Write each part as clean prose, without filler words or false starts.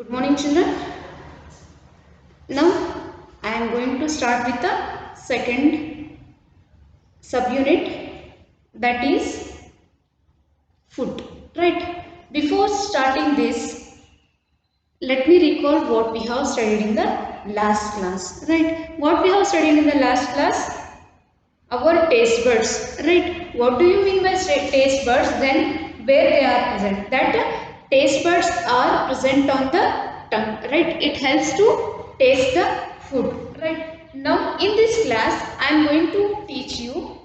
Good morning, children. Now I am going to start with the second subunit, that is food. Right? Before starting this, let me recall what we have studied in the last class. Right? What we have studied in the last class? Our taste buds. Right? What do you mean by taste buds? Then where they are present? That taste buds are present on the tongue. Right? It helps to taste the food. Right? Now in this class I am going to teach you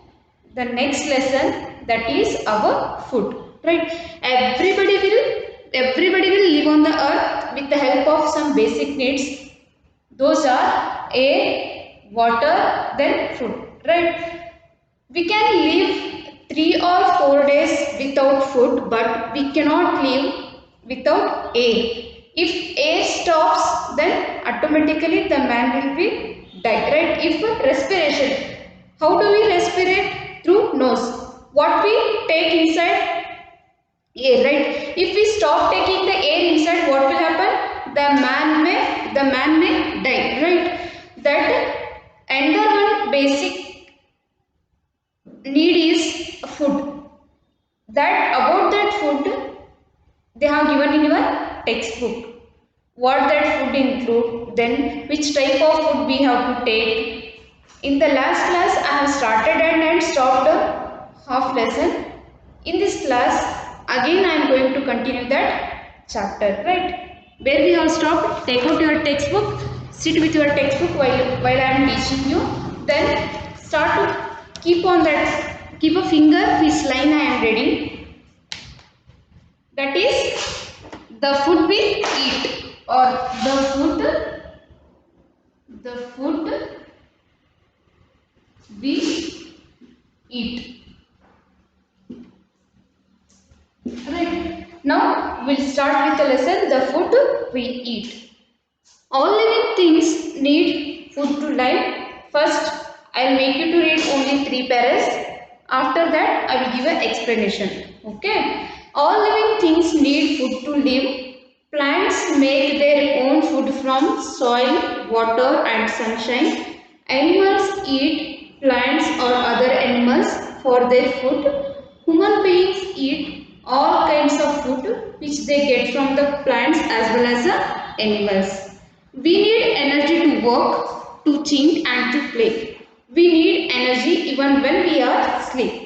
the next lesson, that is our food. Right? Everybody will live on the earth with the help of some basic needs. Those are air, water, then food. Right? We can live 3 or 4 days without food, but we cannot live without air. If air stops, then automatically the man will be die. Right? If respiration, how do we respirate? Through nose. What we take inside? Air. Right? If we stop taking the air inside, what will happen? The man may die. Right? That another one basic need is food. That about that food they have given in your textbook. What that food include, then which type of food we have to take. In the last class I have started and stopped half lesson. In this class again I am going to continue that chapter. Right? Where we have stopped, take out your textbook, sit with your textbook while I am teaching you. Then start to keep a finger which line I am reading. That is the food we eat, or the food we eat. Right. Now we'll start with the lesson, the food we eat. All living things need food to live. First, I'll make you to read only 3 paras. After that, I will give an explanation. Okay. All living things need food to live. Plants make their own food from soil, water and sunshine. Animals eat plants or other animals for their food. Human beings eat all kinds of food which they get from the plants as well as the animals. We need energy to work, to think and to play. We need energy even when we are asleep.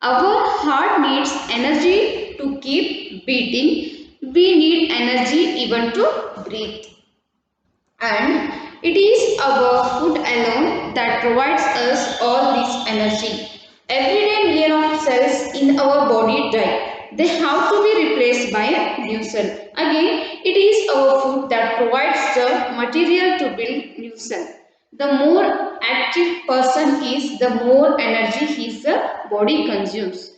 Our heart needs energy to keep beating. We need energy even to breathe. And it is our food alone that provides us all this energy. Every day million of cells in our body die. They have to be replaced by a new cell. Again, it is our food that provides the material to build new cell. The more active person is, the more energy his body consumes.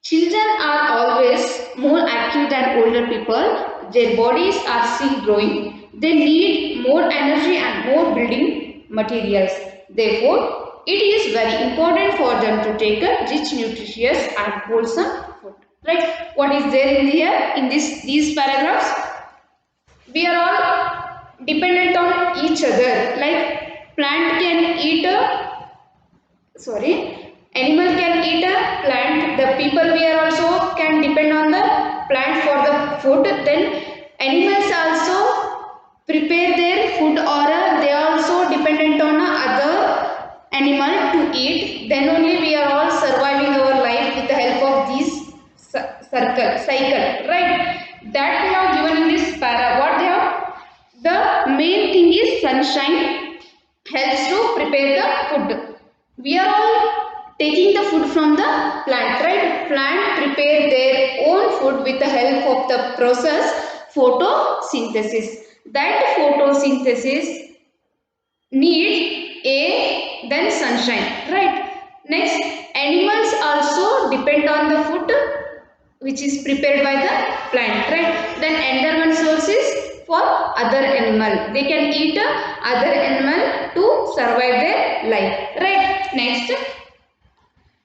Children are always more active than older people. Their bodies are still growing. They need more energy and more building materials. Therefore, it is very important for them to take a rich, nutritious and wholesome food. Right? What is there in here in these paragraphs? We are all dependent on each other. Like plant can eat animal can eat a plant, the people we are also can depend on the plant for the food. Then animals also prepare their food, or they are also dependent on other animal to eat. Then only we are all surviving our life with the help of this cycle. Right? That we have given in this para. What they have, the main thing is sunshine helps to prepare the food. We are all taking the food from the plant. Right? Plant prepare their own food with the help of the process photosynthesis. That photosynthesis need air, then sunshine. Right? Next, animals also depend on the food which is prepared by the plant. Right? Then another one source is for other animal. They can eat other animal to survive their life. Right? Next,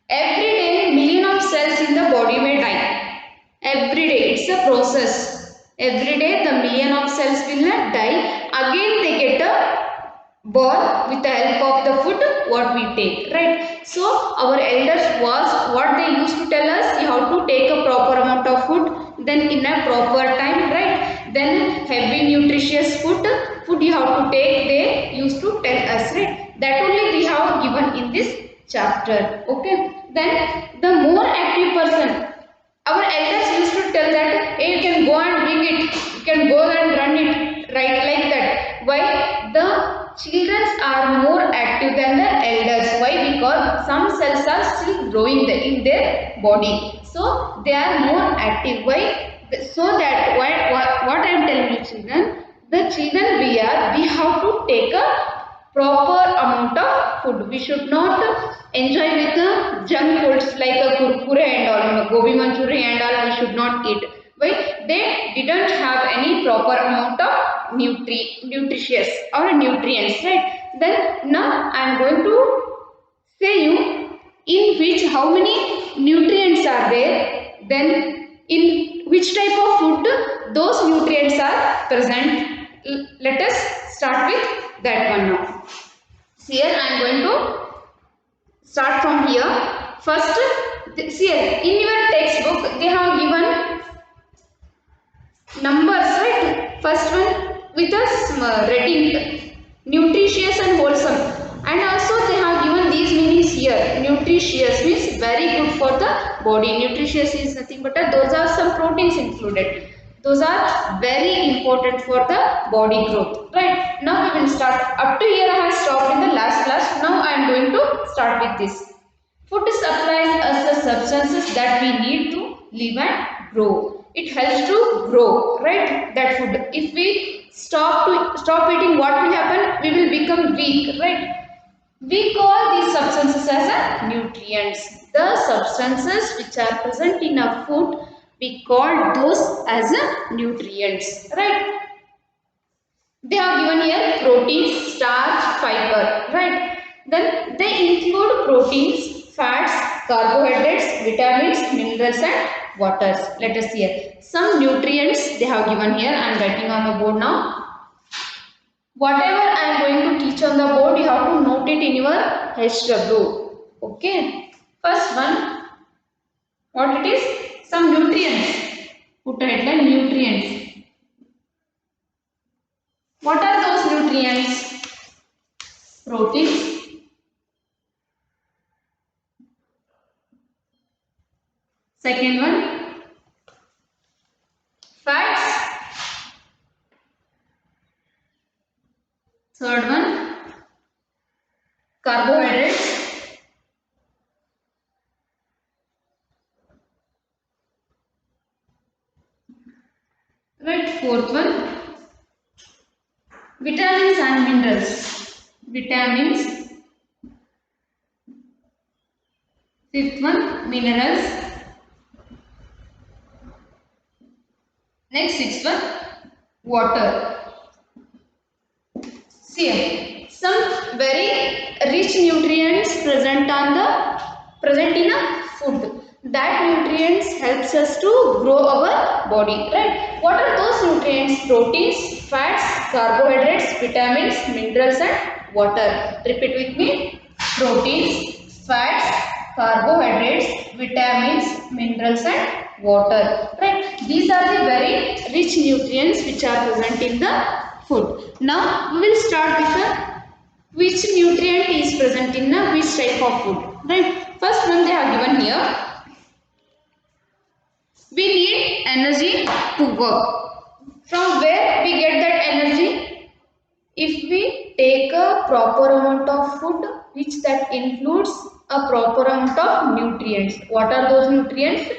every day million of cells in the body may die. Every day, it's a process. Every day the million of cells will not die. Again they get a born with the help of the food what we take, right? So our elders was what they used to tell us, you have to take a proper amount of food, then in a proper time, right? Then heavy nutritious food you have to take, they used to tell us, right? That only we have given in this chapter. Okay, then the more active person, our elders used to tell that, hey, you can go and bring it, you can go and run it, right? Like that. Why? The children are more active than the elders. Why? Because some cells are still growing in their body. So they are more active. Why? So that what I am telling you, children, the children we have to take a proper amount of food. We should not enjoy with the junk foods like a kurkure and all, gobi manchurian and all. We should not eat. Why? They didn't have any proper amount of nutritious or nutrients, right? Then now I am going to say you in which how many nutrients are there. Then in which type of food those nutrients are present. Let us start with that one now. Here I am going to start from here. First, here in your textbook they have given numbers, right? First one with a red ink, nutritious and wholesome, and also they have given these meanings here. Nutritious means very good for the body. Nutritious is nothing but those are some proteins included. Those are very important for the body growth, right? Now we will start. Up to here I have stopped in the last class. Now I am going to start with this. Food supplies us the substances that we need to live and grow. It helps to grow, right? That food. If we stop eating, what will happen? We will become weak, right? We call these substances as a nutrients. The substances which are present in a food, we call those as a nutrients, right? They are given here protein, starch, fiber, right? Then they include proteins, fats, carbohydrates, vitamins, minerals and waters. Let us hear. Some nutrients they have given here. I am writing on the board now. Whatever I am going to teach on the board, you have to note it in your HW. Okay. First one, what it is? Some nutrients. Put a headline nutrients. What are those nutrients? Proteins, second one fats, third one carbohydrates, right? Fourth one vitamins and minerals, vitamins. Fifth one minerals. Next, sixth one water. See, some very rich nutrients present in a food. That nutrients helps us to grow our body, right? What are those nutrients? Proteins, fats, carbohydrates, vitamins, minerals and water. Repeat with me. Proteins, fats, carbohydrates, vitamins, minerals and water, right? These are the very rich nutrients which are present in the food. Now we will start with which nutrient is present in which type of food, right? First one they are given here. We need energy to work. From where we get that energy? If we take a proper amount of food which that includes a proper amount of nutrients. What are those nutrients?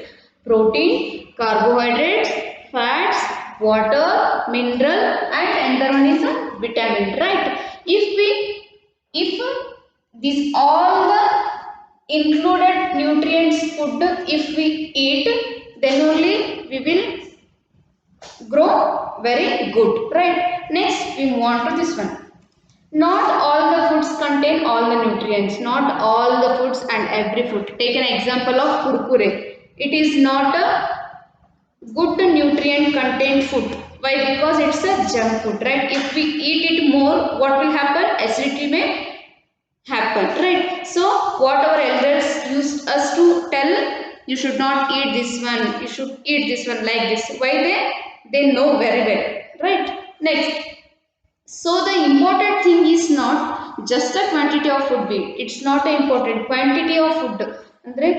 Protein, carbohydrates, fats, water, mineral and another one is a vitamin, right? If these all the included nutrients food if we eat, then only we will grow very good, right? Next we move on to this one. Not all the foods contain all the nutrients. Not all the foods and every food. Take an example of kurkure. It is not good nutrient content food. Why? Because it's a junk food, right? If we eat it more, what will happen? Acidity may happen, right? So what our elders used us to tell, you should not eat this one, you should eat this one, like this. Why? They know very well, right? Next, so the important thing is not just the quantity of food we eat. It's not an important quantity of food. ಅಂದ್ರೆ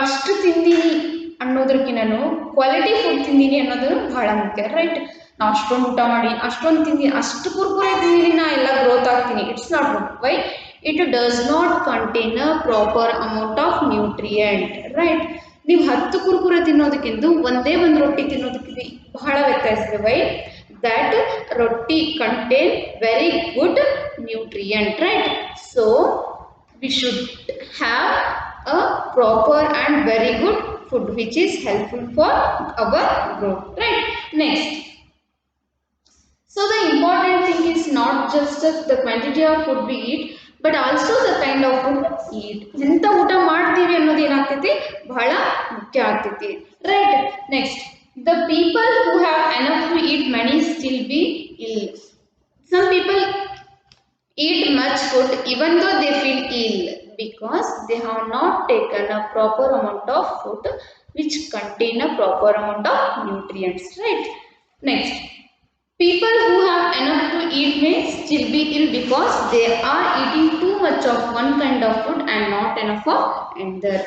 ಅಷ್ಟು ತಿಂದೀನಿ ಅನ್ನೋದಕ್ಕಿಂತನೂ quality food ತಿಂದೀನಿ ಅನ್ನೋದು ಬಹಳ ಮುಖ್ಯ, right? ನಾವು ಅಷ್ಟೊಂದು ಊಟ ಮಾಡಿ ಅಷ್ಟೊಂದು ತಿಂದೀನಿ, ಅಷ್ಟು ಕುರ್ಕುರೆ ತಿಂದೀನಿ, ನಾ ಎಲ್ಲ ಗ್ರೋತ್ ಆಗ್ತೀನಿ. It's not good. Why? It does not contain a proper amount of nutrient, right? ನೀವು 10 ಕುರ್ಕುರೆ ತಿನ್ನೋದಕ್ಕಿಂತ ಒಂದೇ ಒಂದು ರೊಟ್ಟಿ ತಿನ್ನೋದಕ್ಕೆ ಬಹಳ ವ್ಯತ್ಯಾಸ ಇದೆ. Y? That roti contain very good nutrient, right? So we should have a proper and very good food which is helpful for our growth, right? Next, so the important thing is not just the quantity of food we eat, but also the kind of food we eat. ಎಂತ ಊಟ ಮಾಡ್ತೀವಿ ಅನ್ನೋದು ಏನಾಗ್ತೈತಿ, ಬಹಳ ಮುಖ್ಯ ಆಗ್ತೈತಿ, right? Next, the people who have enough to eat many still be ill. Some people eat much food even though they feel ill because they have not taken a proper amount of food which contain a proper amount of nutrients, right? Next, people who have enough to eat may still be ill because they are eating too much of one kind of food and not enough of another.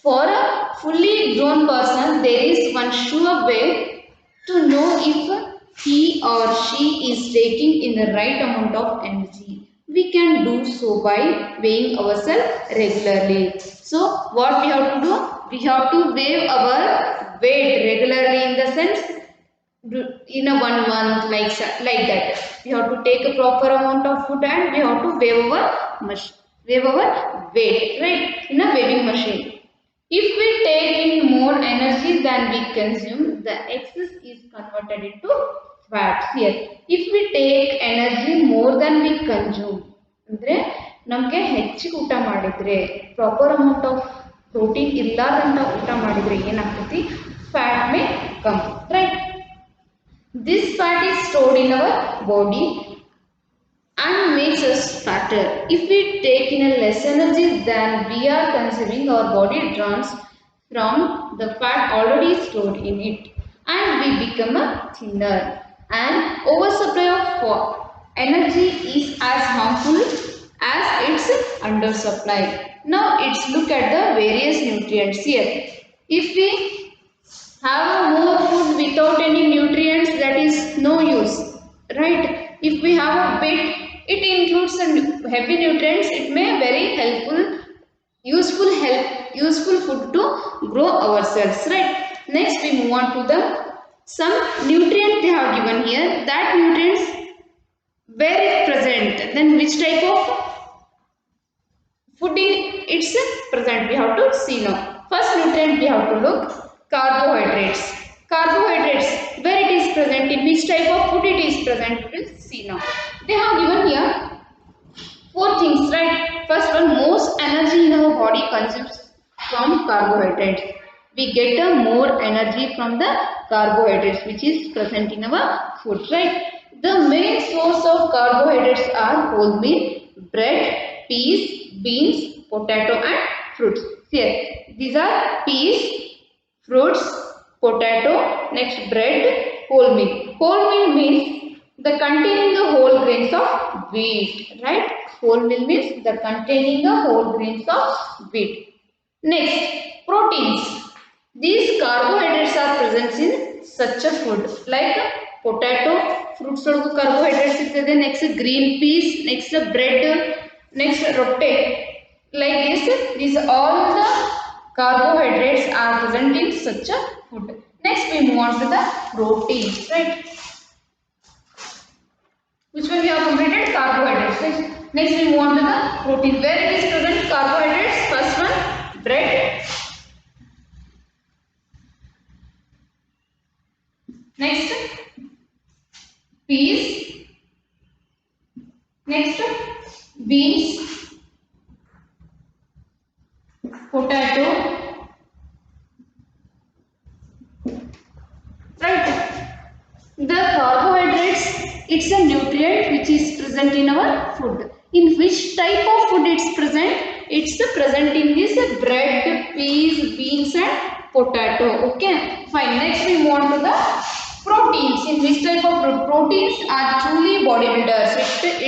For a fully grown person, there is one sure way to know if he or she is taking in the right amount of energy. We can do so by weighing ourselves regularly. So, what we have to do? We have to weigh our weight regularly, in the sense, in a 1 month, like that. We have to take a proper amount of food and we have to weigh our weight, right? In a weighing machine. If we take in more energy than we consume, the excess is converted into fats. Here, if we take energy more than we consume, ಅಂದ್ರೆ ನಮಗೆ ಹೆಚ್ಚಿಗೆ ಊಟ ಮಾಡಿದ್ರೆ, proper amount of protein ಇಲ್ಲದಂತ ಊಟ ಮಾಡಿದ್ರೆ ಏನಾಗ್ತೈತಿ? Fat may come, right? This fat is stored in our body and makes us fatter. If we take in a less energy than we are consuming, our body draws from the fat already stored in it and we become a thinner. And oversupply of energy is as harmful as its undersupply. Now let's look at the various nutrients here. If we have more food without any nutrients, that is no use, right? If we have a bit, it includes some heavy nutrients, it may very useful food to grow ourselves, right? Next, we move on to the some nutrients they have given here. That nutrients, where is present, then which type of food in it's present, we have to see now. First nutrient we have to look, carbohydrates. Carbohydrates, where it is present, in which type of food it is present, we'll see now. They have given here 4 things, right? First one, most energy in our body consumes from carbohydrates. We get a more energy from the carbohydrates which is present in our food, right? The main source of carbohydrates are whole meal, bread, peas, beans, potato and fruits. Here, these are peas, fruits, potato, next bread, whole meal. Whole meal means the containing the whole grains of wheat, right? Whole meal means the containing the whole grains of wheat. Next, proteins. These carbohydrates are present in such a food like potato, fruits ಒಳಗೂ carbohydrates ಇರ್ತದೆ, next green peas, next bread, next rotte. Like this, these all the carbohydrates are present in such a food. Next, we move on to the proteins, right? Which one we have completed? Carbohydrates, right? Next, we move on to the protein. Where it is present? Carbohydrates. First one, bread. Next, peas. Next, beans, potato, right? The carbohydrates, it's a nutrient which is present in our food. In which type of food it's present? It's present in this bread, peas, beans and potato. Okay, fine. Next we move on to the proteins. In which type of proteins are truly bodybuilders?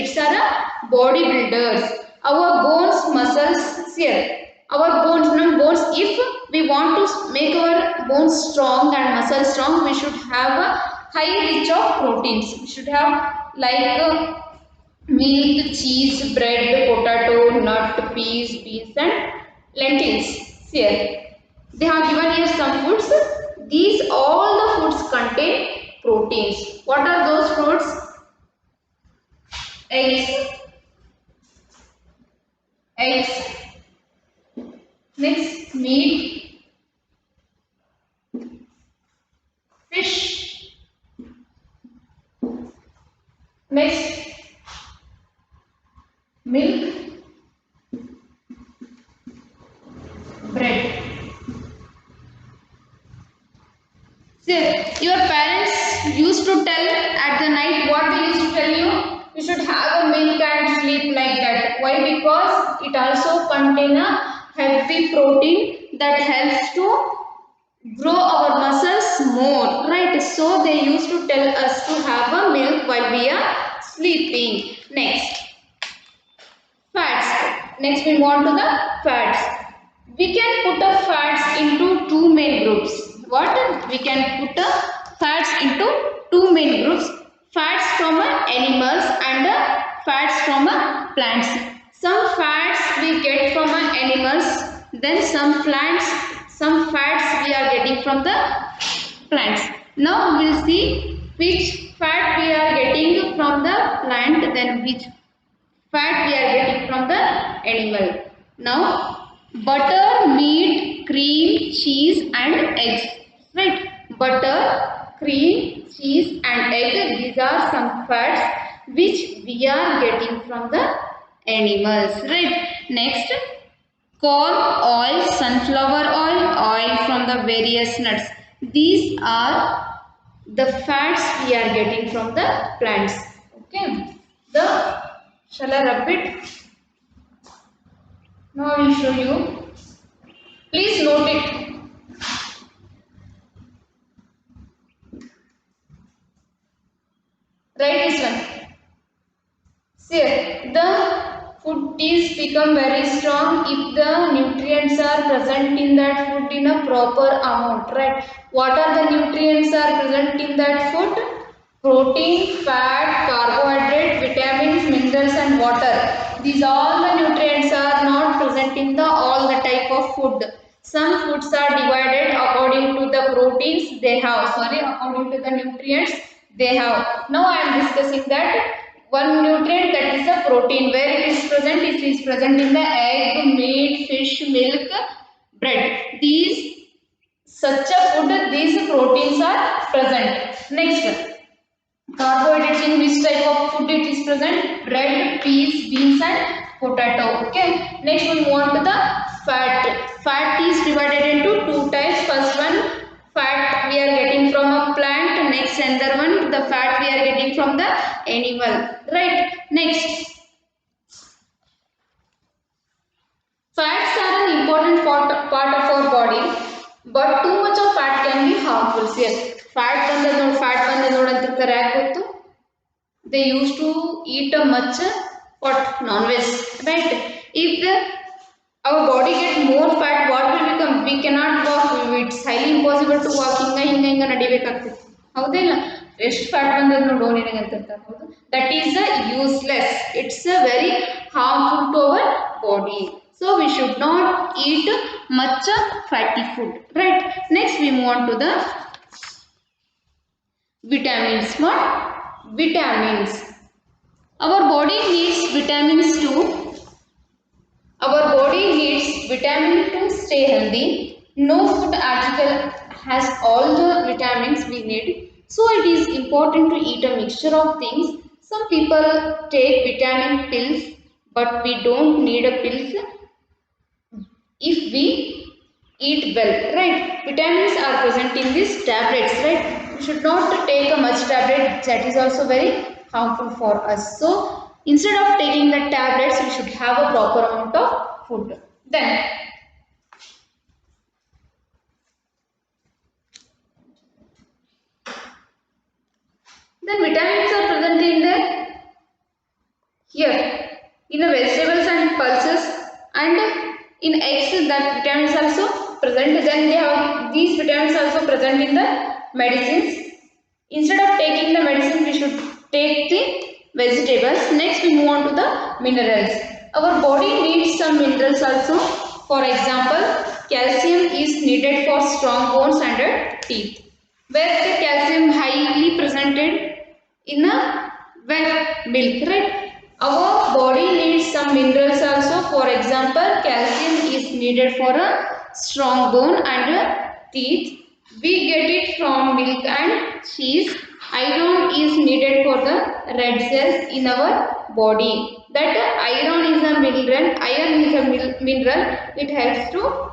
It's our bodybuilders. Our bones, muscles, here. Our bones, no bones. If we want to make our bones strong and muscles strong, we should have a high rich of proteins. We should have like milk, cheese, bread, potato, nut, peas, beans and lentils. Here, they have given here some foods. These all the foods contain proteins. What are those foods? Eggs, eggs. Next, meat, fish. Next, milk, bread. So, your parents used to tell at the night what they used to tell you? You should have a milk and sleep like that. Why? Because it also contains a healthy protein that helps to grow our muscles more, right? So they used to tell us to have a milk while we are sleeping. Next, fats. Next we move on to the fats. We can put the fats into two main groups. What? We can put the fats into two main groups. Fats from animals and fats from plants. Some fats we get from animals, then some fats we are getting from the plants. Now we will see which fat we are getting from the plant, then which fat we are getting from the animal. Now, butter, meat, cream, cheese and eggs. Right? Butter, cream, cheese and egg. These are some fats which we are getting from the animals. Right? Next, corn oil, sunflower oil from the various nuts. These are the fats we are getting from the plants. Okay. The Shall I rub it? Now I will show you. Please note it. Write this one. See, the food is become very strong if the nutrients are present in that food in a proper amount, right? What are the nutrients are present in that food? Protein, fat, carbohydrate, vitamins, minerals and water. These all the nutrients are not present in the all the type of food. Some foods are divided according to the proteins they have, according to the nutrients they have. Now I am discussing that one nutrient, that is the protein. Where it is present? It is present in the egg, meat, fish, milk, bread. These such a food, these proteins are present. Next, carbohydrates, in which type of food it is present? Bread, peas, beans and potato. Okay. Next we move on to the fat. Fat is divided into two types. First one, fat we are getting from a plant. Next another one, the fat we are getting from the animal. Right. Next, fats are an important part of our body, but too much of fat can be harmful. Yes. Fat ಬಂದ ನೋಡು ಅಂತಿರ್ತಾರೆ ಯಾಕೆ ಗೊತ್ತು? They used to eat a much what non-veg, right? If our body get more fat, what will become? We cannot walk. It's highly impossible to walk. ಹಿಂಗ ನಡಿಬೇಕಾಗ್ತದೆ. ಹೌದಿಲ್ಲ? ಎಷ್ಟು fat ಬಂದದ ನೋಡು ನಿನಗೆ ಅಂತ ಹೌದು. That is useless. It's very harmful to our body. So we should not eat much fatty food, right? Next we move on to the vitamins. What? Vitamins. Our body needs vitamins too. Our body needs vitamin to stay healthy. No food article has all the vitamins we need. So it is important to eat a mixture of things. Some people take vitamin pills, but we don't need a pills if we eat well, right? Vitamins are present in these tablets, right? We should not take a much tablet, that is also very harmful for us. So instead of taking the tablets, we should have a proper amount of food. Then vitamins are present in the here in the vegetables and pulses, and in eggs that vitamins also present. Then they have these vitamins also present in the medicines. Instead of taking the medicine, we should take the vegetables. Next we move on to the minerals. Our body needs some minerals also. For example, calcium is needed for strong bones and teeth. Where the calcium highly presented in a where milk, right? Our body needs some minerals also. For example, calcium is needed for a strong bone and teeth. We get it from milk and cheese. Iron is needed for the red cells in our body. That iron is a mineral. Iron is a mineral. It helps to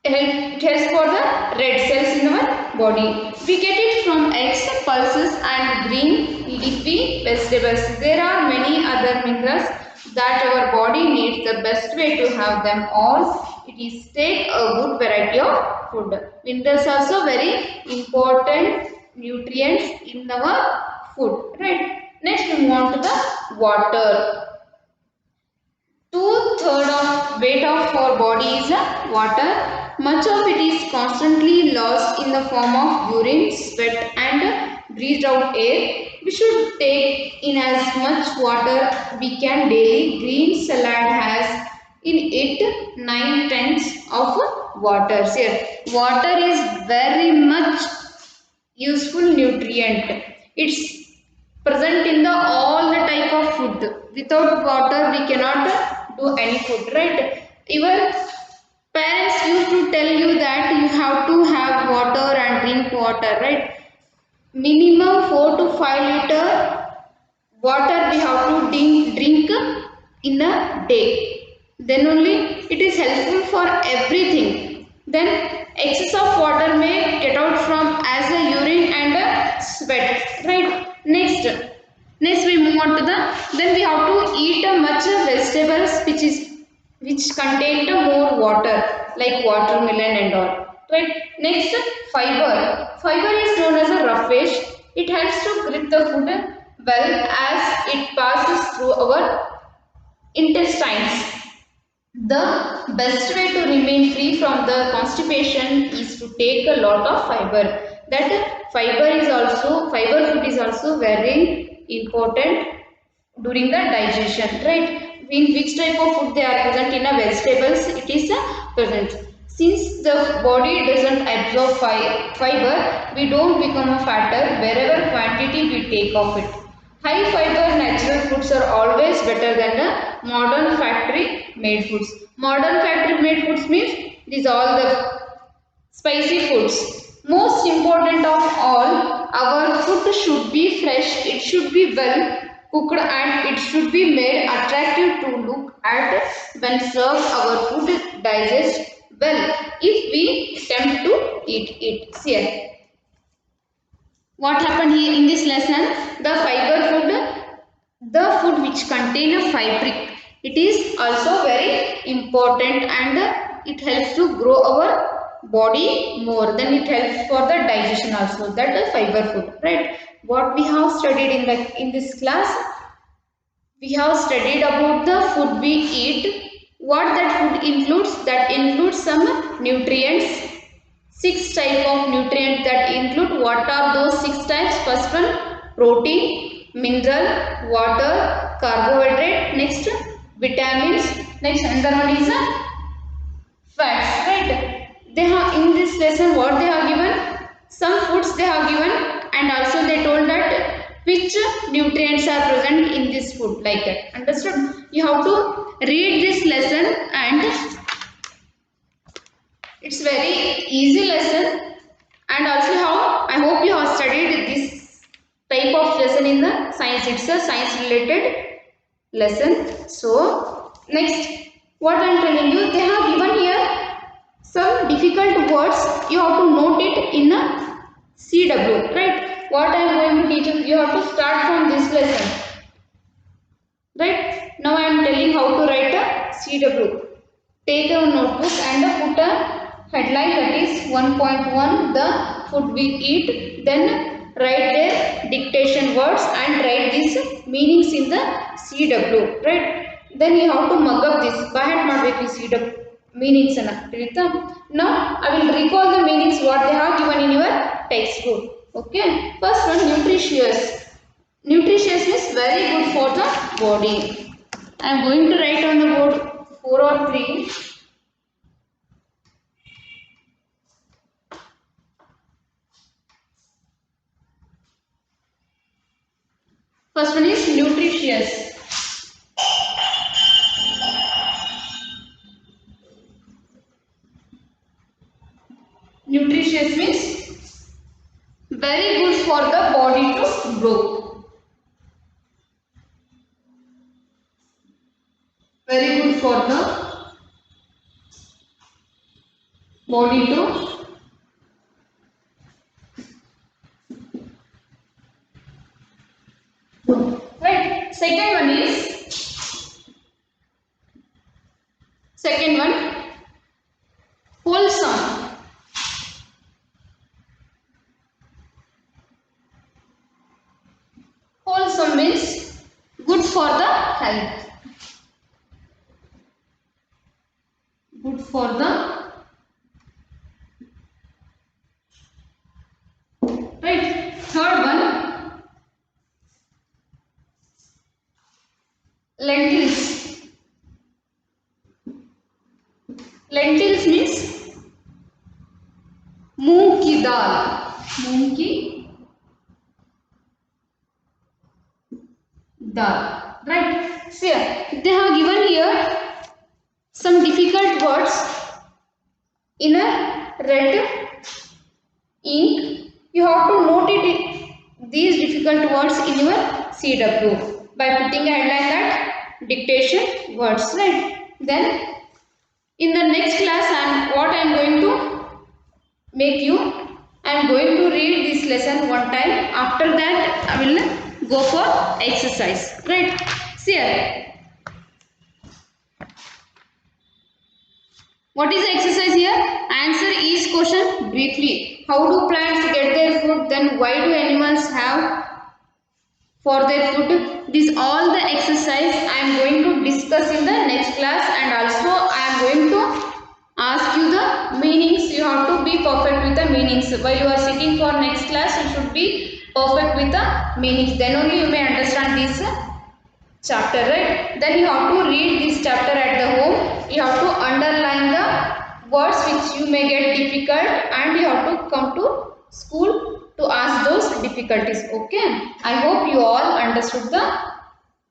it helps for the red cells in our body. We get it from eggs, pulses and green leafy vegetables. There are many other minerals that our body needs. The best way to have them all, it is take a good variety of food. Minerals are also very important nutrients in our food, right? Next we move on to the water. 2/3 of weight of our body is water. Much of it is constantly lost in the form of urine, sweat and breathed out air. We should take in as much water we can daily. Green salad has in it 9/10 of water. Here, water is very much useful nutrient. It's present in the all the type of food. Without water we cannot do any food, right? Your parents used to tell you that you have to have water and drink water, right? Minimum 4 to 5 liter water we have to drink in a day. Then only it is helpful for everything. Then excess of water may get out from as a urine and a sweat, right? Next we move on to the, then we have to eat a much vegetables which contain the more water, like watermelon and all, right? Next, fiber is known as a roughage. It helps to grip the food well as it passes through our intestines. The best way to remain free from the constipation is to take a lot of fiber. That fiber food is also very important during the digestion, right? In which type of food they are present in a vegetables, it is present. Since the body doesn't absorb fiber, we don't become a fatter wherever quantity we take of it. High fiber natural foods are always better than the modern factory made foods. Modern factory made foods means these all the spicy foods. Most important of all, our food should be fresh, it should be well cooked and it should be made attractive to look at when served. Our food digests well if we attempt to eat it. Here. What happened here in this lesson? The fiber food, the food which contain a fabric, it is also very important and it helps to grow our body more. Then it helps for the digestion also. That is fiber food, right? What we have studied in this class, we have studied about the food we eat. What that food includes? That includes some nutrients. 6 type of nutrients that include. What are those 6 types? First one, protein, mineral, water, carbohydrate. Next, vitamins. Next, another one is fats, right? They have in this lesson what they have given? Some foods they have given, and also they told that which nutrients are present in this food, like that. Understood? You have to read this lesson, and it's very easy lesson, and also how I hope you have studied this type of lesson in the science. It's a science related lesson. So next, what I am telling you, they have given here some difficult words. You have to note it in a CW, right? What I am going to teach you, you have to start from this lesson, right? Now I am telling how to write a CW. Take a notebook and put a headline, that is 1.1, the food we eat. Then write their dictation words and write these meanings in the CW, right? Then you have to mug up this. By heart ಮಾಡಬೇಕು ಈ CW meanings ಅನ್ನ ತಿಳಿತಾ. Now I will recall the meanings what they have given in your textbook. Okay. First one, nutritious. Nutritious means very good for the body. I am going to write on the board 4 or 3. First one is nutritious. Nutritious means very good for the body to grow. Very good for the body to grow. Right. Second one, wholesome. Wholesome means good for the health. Good for the right. Third one, lentils. Lentils means मूंग की दाल. मूंग की दाल, right? See, they have given here some difficult words in a red ink. You have to note it, these difficult words in your CW by putting a headline that dictation words, right? Then in the next class, and what I am going to make you, I am going to read this lesson one time. After that I will go for exercise, right? See here, what is the exercise here? Answer each question briefly. How do plants get their food? Then why do animals have for their food? These all the exercise I am going to discuss in the next class, and also I am going to ask you the meanings. You have to be perfect with the meanings. While you are sitting for next class, you should be perfect with the meanings. Then only you may understand this chapter, right? Then you have to read this chapter at the home. You have to underline the words which you may get difficult, and you have to come to school to ask those difficulties. Okay, I hope you all understood the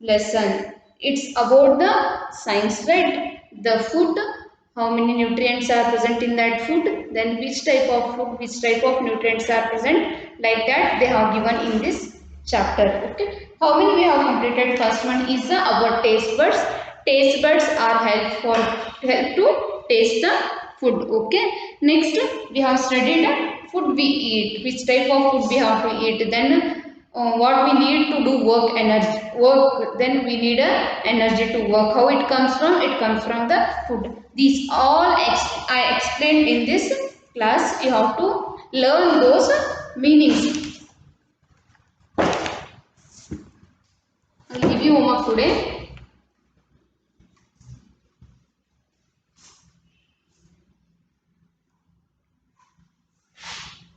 lesson. It's about the science, right? The food, how many nutrients are present in that food, then which type of food, which type of nutrients are present, like that they have given in this chapter. Okay, how many we have completed? First one is our taste buds. Taste buds are help to taste the food. Okay, next we have studied food we eat, which type of food we have to eat, then what we need to do work, then we need energy to work. How it comes from? It comes from the food. These all I explained in this class. You have to learn those meanings. I will give you homework today.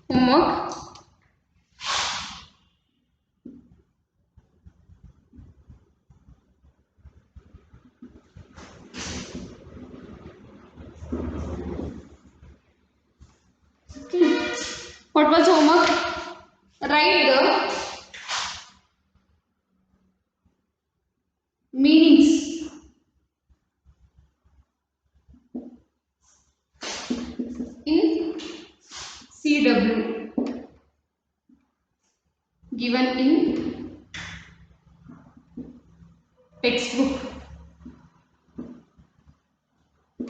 Homework. What was homework? Write the meanings in CW given in textbook.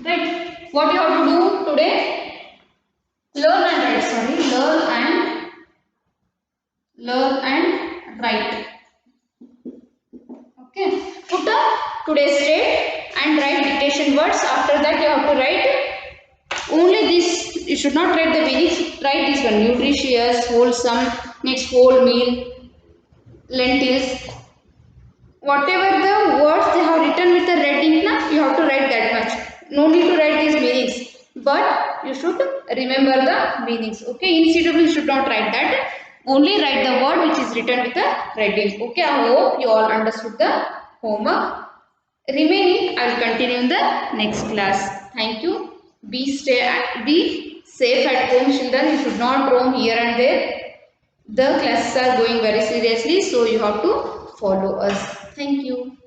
Right? What you have to do today? Learn and and write. Okay, put a today's date and write dictation words. After that you have to write only this. You should not write the meanings. Write this one: nutritious, wholesome, next whole meal, lentils. Whatever the words they have written with the red ink, na, you have to write that much. No need to write these meanings, but you should remember the meanings. Okay, in CW you should not write that. Only write the word which is written with the red ink. Okay, I hope you all understood the homework. Remaining I will continue in the next class. Thank you. Be safe at home, children. You should not roam here and there. The classes are going very seriously, so you have to follow us. Thank you.